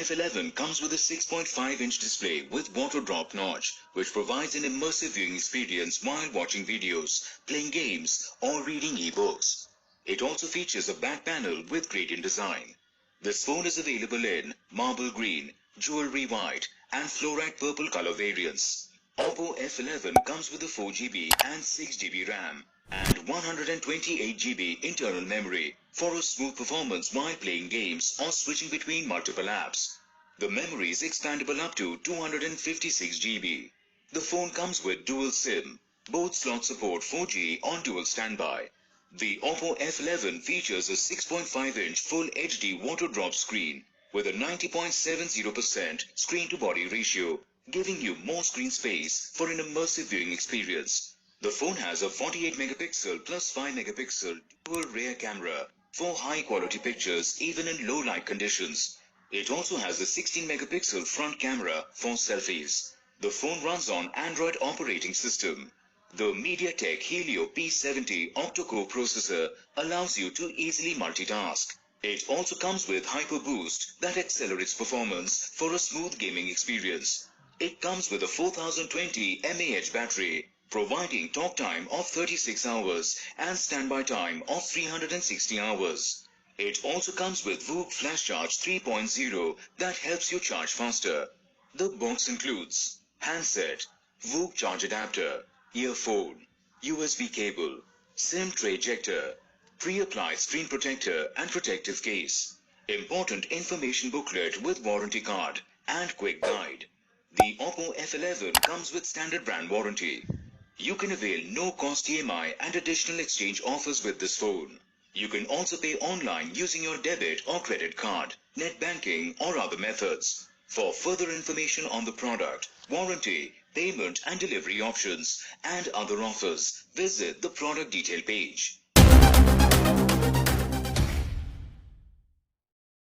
F11 comes with a 6.5-inch display with water drop notch, which provides an immersive viewing experience while watching videos, playing games, or reading e-books. It also features a back panel with gradient design. This phone is available in marble green, jewelry white, and fluorite purple color variants. OPPO F11 comes with a 4GB and 6GB RAM and 128GB internal memory for a smooth performance while playing games or switching between multiple apps. The memory is expandable up to 256GB. The phone comes with dual SIM. Both slots support 4G on dual standby. The OPPO F11 features a 6.5-inch Full HD water drop screen with a 90.70% screen-to-body ratio, giving you more screen space for an immersive viewing experience. The phone has a 48MP plus 5MP dual rear camera for high-quality pictures even in low-light conditions. It also has a 16MP front camera for selfies. The phone runs on Android operating system. The MediaTek Helio P70 octa-core processor allows you to easily multitask. It also comes with Hyper Boost that accelerates performance for a smooth gaming experience. It comes with a 4020 mAh battery, providing talk time of 36 hours and standby time of 360 hours. It also comes with VOOC Flash Charge 3.0 that helps you charge faster. The box includes handset, VOOC charge adapter, earphone, USB cable, SIM tray ejector, pre-applied screen protector and protective case, important information booklet with warranty card and quick guide. The OPPO F11 comes with standard brand warranty. You can avail no-cost EMI and additional exchange offers with this phone. You can also pay online using your debit or credit card, net banking or other methods. For further information on the product, warranty, payment and delivery options, and other offers, visit the product detail page.